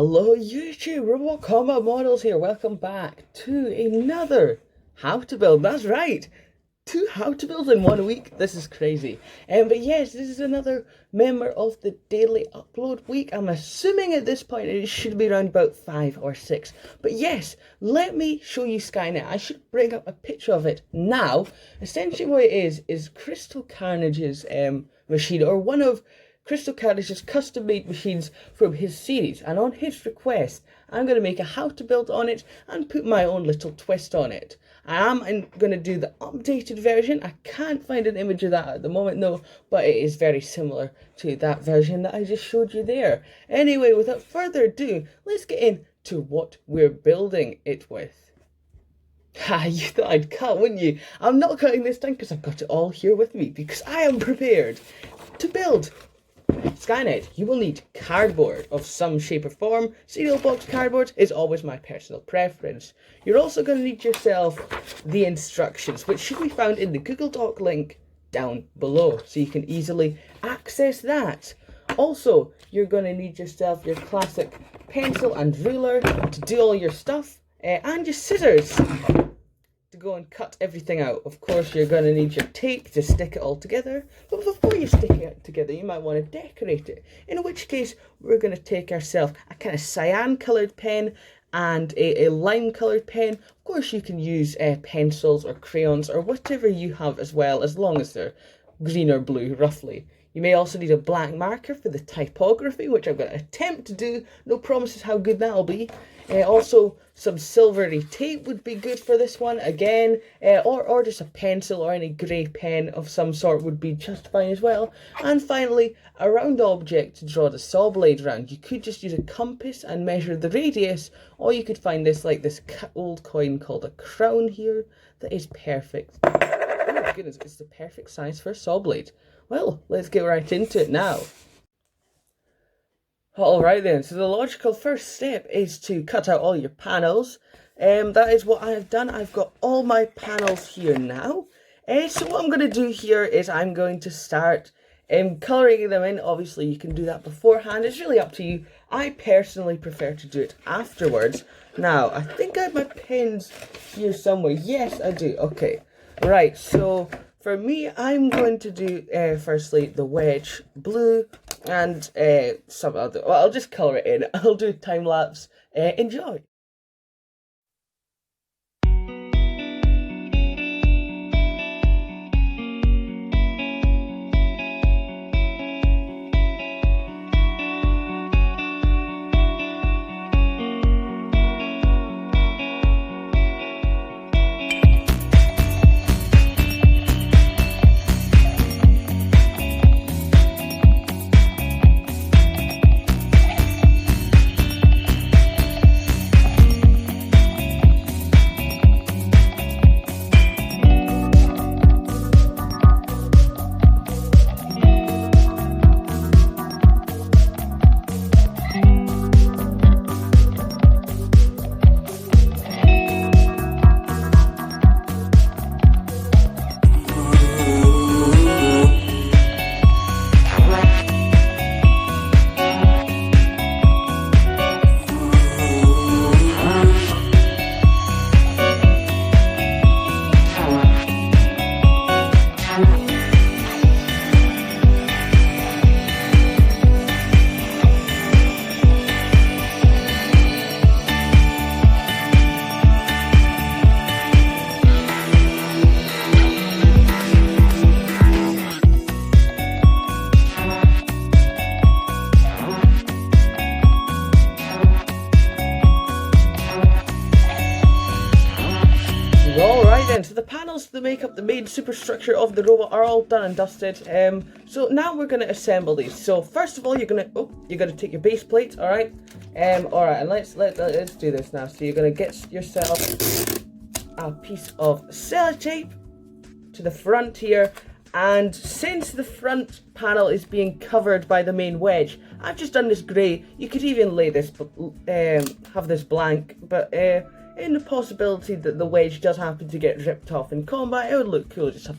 Hello YouTube, Robot Combat Models here. Welcome back to another How to Build. That's right, 2 How to Build in 1 week. This is crazy. But yes, this is another member of the daily upload week. I'm assuming at this point it should be around about 5 or 6. But yes, let me show you Skynet. I should bring up a picture of it now. Essentially what it is Crystal Carnage's machine, or one of Crystal Carnage's custom-made machines from his series, and on his request I'm going to make a how to build on it and put my own little twist on it. I am going to do the updated version. I can't find an image of that at the moment though, but it is very similar to that version that I just showed you there. Anyway, without further ado, let's get into what we're building it with. Ha, you thought I'd cut, wouldn't you? I'm not cutting this time because I've got it all here with me, because I am prepared to build Skynet. You will need cardboard of some shape or form. Cereal box cardboard is always my personal preference. You're also going to need yourself the instructions, which should be found in the Google Doc link down below, so you can easily access that. Also, you're going to need yourself your classic pencil and ruler to do all your stuff, and your scissors to go and cut everything out. Of course, you're going to need your tape to stick it all together, but before you stick it together you might want to decorate it, in which case we're going to take ourselves a kind of cyan coloured pen and a lime coloured pen. Of course you can use pencils or crayons or whatever you have as well, as long as they're green or blue roughly. You may also need a black marker for the typography, which I'm going to attempt to do. No promises how good that'll be. Also, some silvery tape would be good for this one again, or just a pencil or any grey pen of some sort would be just fine as well. And finally, a round object to draw the saw blade around. You could just use a compass and measure the radius, or you could find this like this old coin called a crown here that is perfect. Oh my goodness, it's the perfect size for a saw blade. Well, let's get right into it now. Alright then, so the logical first step is to cut out all your panels. That is what I have done. I've got all my panels here now. So what I'm going to do here is I'm going to start colouring them in. Obviously you can do that beforehand, it's really up to you. I personally prefer to do it afterwards. Now, I think I have my pens here somewhere. Yes, I do. Okay, right, so for me, I'm going to do firstly the wedge blue and some other. Well, I'll just colour it in. I'll do time lapse. Enjoy. So the panels that make up the main superstructure of the robot are all done and dusted. So now we're going to assemble these. So first of all, you're going to take your base plate. All right, and let's do this now. So you're going to get yourself a piece of sellotape to the front here, and since the front panel is being covered by the main wedge, I've just done this grey. You could even lay this, have this blank, but in the possibility that the wedge does happen to get ripped off in combat, it would look cool just have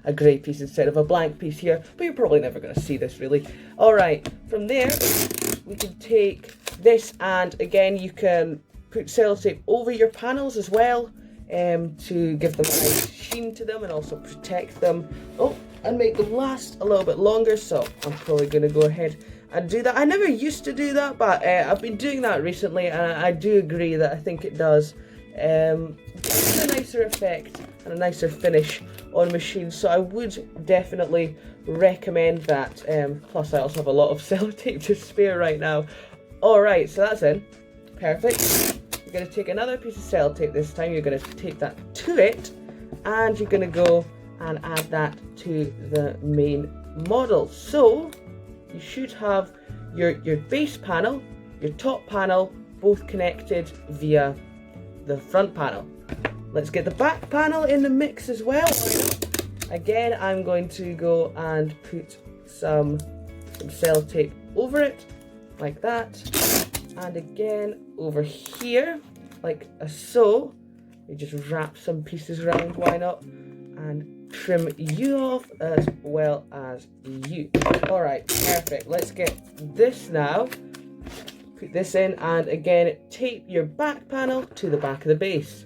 a grey piece instead of a blank piece here, but you're probably never going to see this really. Alright, from there we can take this, and again you can put sellotape over your panels as well to give them a nice sheen to them and also protect them. Oh, and make them last a little bit longer, so I'm probably going to go ahead and do that. I never used to do that, but I've been doing that recently, and I do agree that I think it does give a nicer effect and a nicer finish on machines, so I would definitely recommend that. Plus I also have a lot of sellotape to spare right now. Alright, so that's in. Perfect. You're going to take another piece of sellotape this time. You're going to take that to it, and you're going to go and add that to the main model. So you should have your base panel, your top panel, both connected via the front panel. Let's get the back panel in the mix as well. Again, I'm going to go and put some sellotape over it, like that. And again, over here, like so. You just wrap some pieces around, why not? And trim you off as well as you. Alright, perfect. Let's get this now. Put this in, and again, tape your back panel to the back of the base.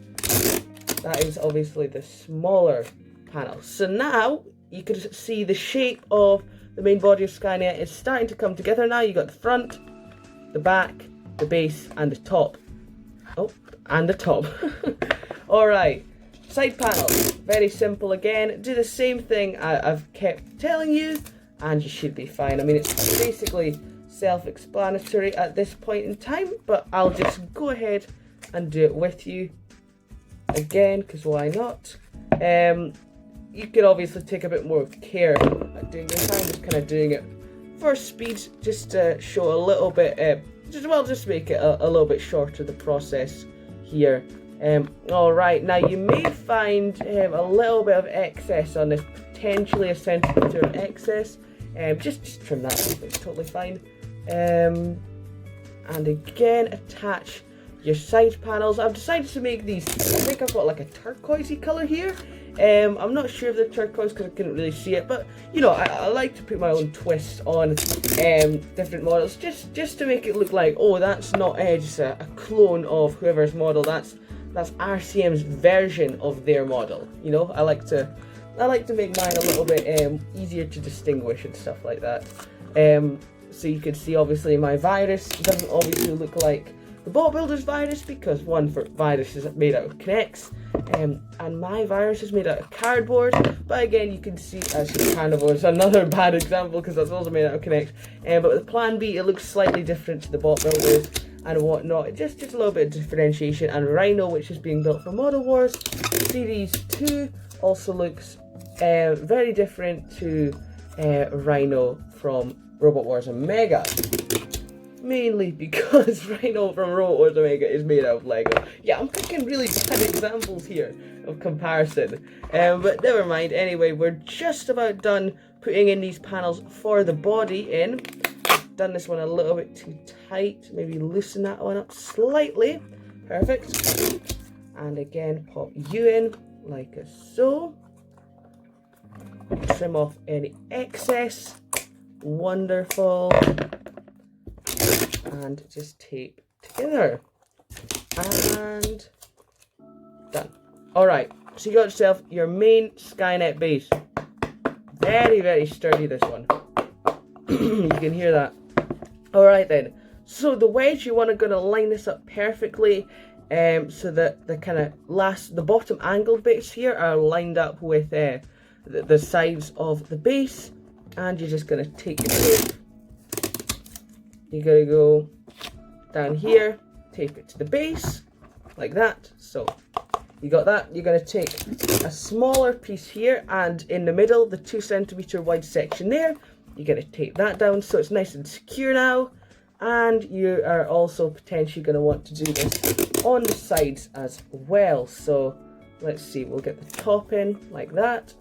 That is obviously the smaller panel. So now you can see the shape of the main body of Skynet is starting to come together now. You got the front, the back, the base, and the top. Oh, and the top. Alright, side panel. Very simple again. Do the same thing I've kept telling you, and you should be fine. I mean, it's basically self-explanatory at this point in time, but I'll just go ahead and do it with you again, because why not? You could obviously take a bit more care at doing this. I'm just kind of doing it for speed, just to show a little bit, just make it a little bit shorter, the process here. Alright, now you may find a little bit of excess on this, potentially a centimetre of excess. Just trim that off, it's totally fine. And again, attach your side panels. I've decided to make these, I think I've got like a turquoisey colour here. I'm not sure if they're turquoise because I couldn't really see it, but you know, I like to put my own twist on different models, just to make it look like, oh, that's not just a clone of whoever's model, that's RCM's version of their model. You know, I like to make mine a little bit easier to distinguish and stuff like that. So you can see, obviously, my virus doesn't obviously look like the bot builder's virus, because one for virus is made out of K'NEX, and my virus is made out of cardboard. But again, you can see, actually, carnivore is another bad example because that's also made out of K'NEX. But with Plan B, it looks slightly different to the bot builders and whatnot. Just a little bit of differentiation. And Rhino, which is being built for Model Wars Series 2, also looks very different to Rhino from Robot Wars Omega. Mainly because Rhino from Robot Wars Omega is made out of Lego. Yeah, I'm picking really bad examples here of comparison. But never mind. Anyway, we're just about done putting in these panels for the body in. Done this one a little bit too tight. Maybe loosen that one up slightly. Perfect. And again, pop you in like so. Trim off any excess. Wonderful. And just tape together. And done. Alright, so you got yourself your main Skynet base. Very, very sturdy, this one. You can hear that. Alright then. So the wedge, you want to line this up perfectly, so that the kind of the bottom angled bits here are lined up with the sides of the base. And you're just going to take your tape. You're going to go down here, tape it to the base, like that. So you got that. You're going to take a smaller piece here, and in the middle, the 2 centimetre wide section there, you're going to tape that down so it's nice and secure now. And you are also potentially going to want to do this on the sides as well. So let's see, we'll get the top in like that.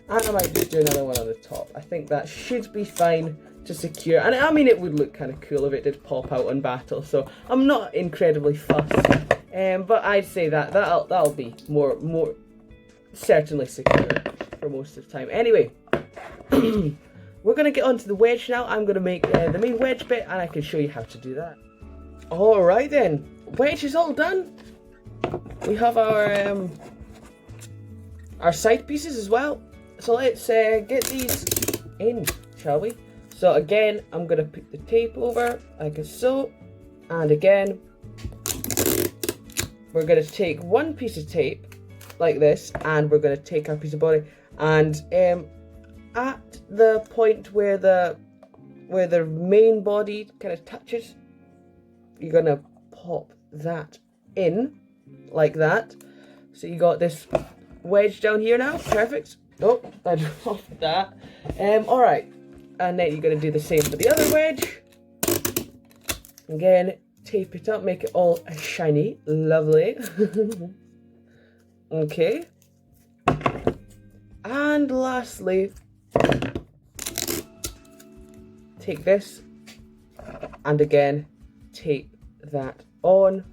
And I might just do another one on the top. I think that should be fine to secure. And I mean, it would look kind of cool if it did pop out on battle. So I'm not incredibly fussed. But I'd say that'll be more certainly secure for most of the time. Anyway, we're going to get onto the wedge now. I'm going to make the main wedge bit, and I can show you how to do that. Alright then, wedge is all done. We have our side pieces as well. So let's get these in, shall we? So again, I'm going to put the tape over like so. And again, we're going to take one piece of tape like this, and we're going to take our piece of body, and at the point where the main body kind of touches, you're going to pop that in like that. So you got this wedge down here now. Perfect. Oh, I dropped that. Alright. And then you're going to do the same for the other wedge. Again, tape it up, make it all shiny. Lovely. Okay. And lastly, take this and again tape that on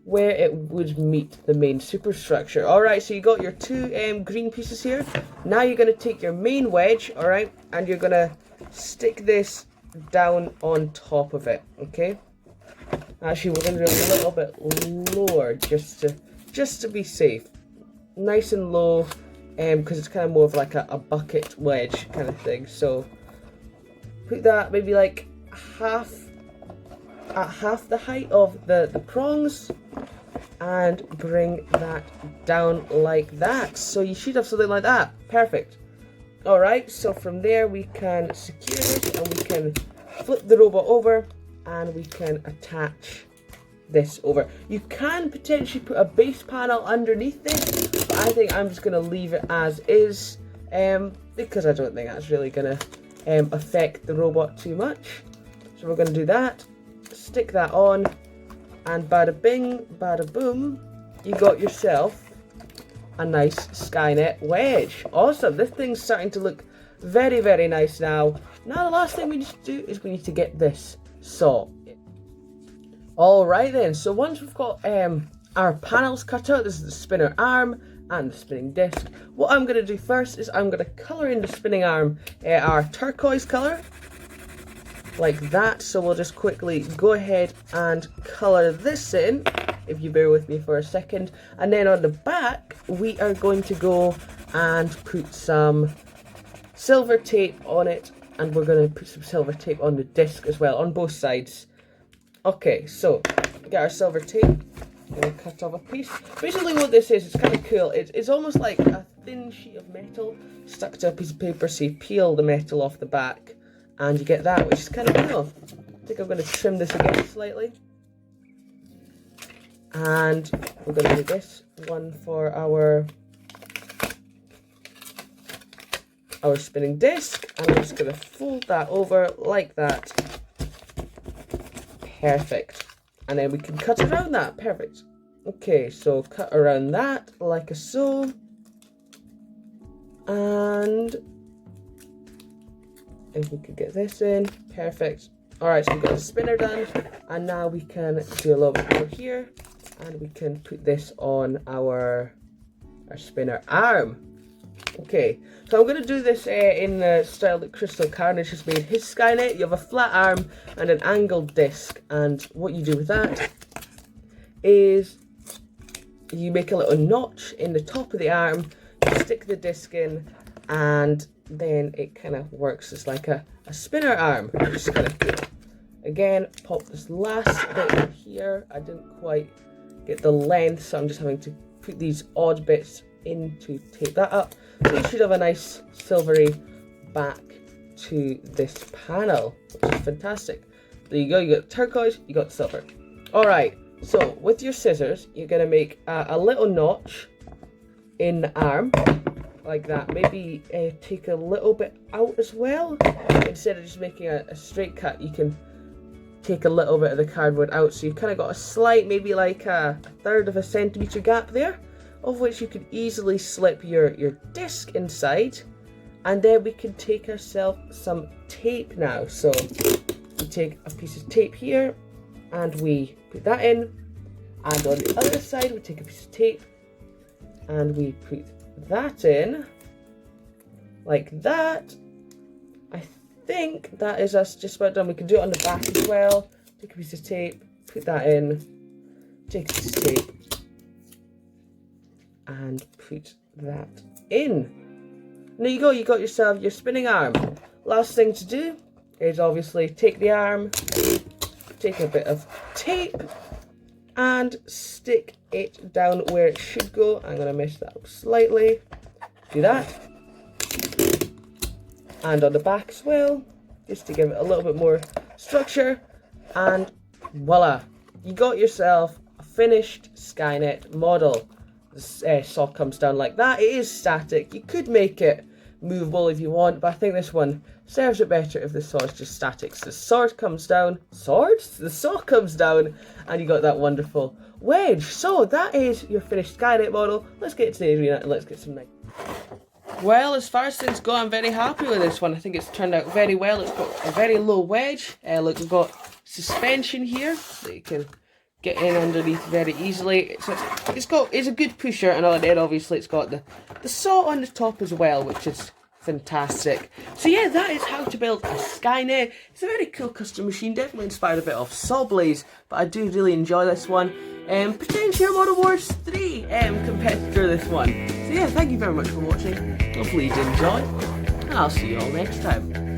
where it would meet the main superstructure. Alright, so you got your two green pieces here. Now you're going to take your main wedge, alright, and you're going to stick this down on top of it, okay? Actually, we're going to do a little bit lower just to be safe. Nice and low, because it's kind of more of like a bucket wedge kind of thing. So put that maybe like at half the height of the prongs, and bring that down like that. So you should have something like that. Perfect. Alright, so from there we can secure this, and we can flip the robot over, and we can attach this over. You can potentially put a base panel underneath this, but I think I'm just going to leave it as is, because I don't think that's really going to affect the robot too much. So we're going to do that, stick that on, and bada bing, bada boom, you got yourself a nice Skynet wedge. Awesome, this thing's starting to look very, very nice now. Now the last thing we need to do is we need to get this saw. Alright then, so once we've got our panels cut out, this is the spinner arm and the spinning disc. What I'm going to do first is I'm going to colour in the spinning arm our turquoise colour, like that. So we'll just quickly go ahead and colour this in, if you bear with me for a second. And then on the back, we are going to go and put some silver tape on it, and we're going to put some silver tape on the disc as well, on both sides. Okay, so get our silver tape. I'm going to cut off a piece. Basically what this is, it's kind of cool. It's almost like a thin sheet of metal stuck to a piece of paper, so you peel the metal off the back and you get that, which is kind of cool. I think I'm going to trim this again slightly. And we're going to do this one for our spinning disc, and we're just going to fold that over like that. Perfect. And then we can cut around that. Perfect. Okay, so cut around that like so. And if we could get this in. Perfect. Alright, so we've got the spinner done. And now we can do a little bit more here. And we can put this on our spinner arm. Okay, so I'm going to do this in the style that Crystal Carnage has made his Skynet. You have a flat arm and an angled disc, and what you do with that is you make a little notch in the top of the arm, you stick the disc in, and then it kind of works as like a spinner arm, which is kind of cool. Again, pop this last bit in here. I didn't quite get the length, so I'm just having to put these odd bits in to tape that up. So you should have a nice silvery back to this panel, which is fantastic. There you go, you got turquoise, you got silver. Alright, so with your scissors, you're going to make a little notch in the arm, like that. Maybe take a little bit out as well. Instead of just making a straight cut, you can take a little bit of the cardboard out. So you've kind of got a slight, maybe like a 1/3 of a centimetre gap there, of which you could easily slip your disc inside. And then we can take ourselves some tape now. So we take a piece of tape here and we put that in, and on the other side we take a piece of tape and we put that in like that. I think that is us just about done. We can do it on the back as well. Take a piece of tape put that in, take this tape, and put that in. There you go, you got yourself your spinning arm. Last thing to do is obviously take the arm, take a bit of tape, and stick it down where it should go. I'm going to mess that up slightly. Do that. And on the back as well, just to give it a little bit more structure. And voila, you got yourself a finished Skynet model. The saw comes down like that. It is static. You could make it movable if you want, but I think this one serves it better if the saw is just static. So the sword comes down, the saw comes down, and you got that wonderful wedge. So that is your finished Skynet model. Let's get to the arena and let's get some night. Well, as far as things go, I'm very happy with this one. I think it's turned out very well. It's got a very low wedge. Look, we've got suspension here that you can get in underneath very easily. It's a good pusher, and on it obviously it's got the saw on the top as well, which is fantastic. So yeah, that is how to build a Skynet. It's a very cool custom machine, definitely inspired a bit of Saw Blaze, but I do really enjoy this one. Potentially a Model Wars 3 competitor, this one. So yeah, thank you very much for watching. Hopefully you did enjoy, and I'll see you all next time.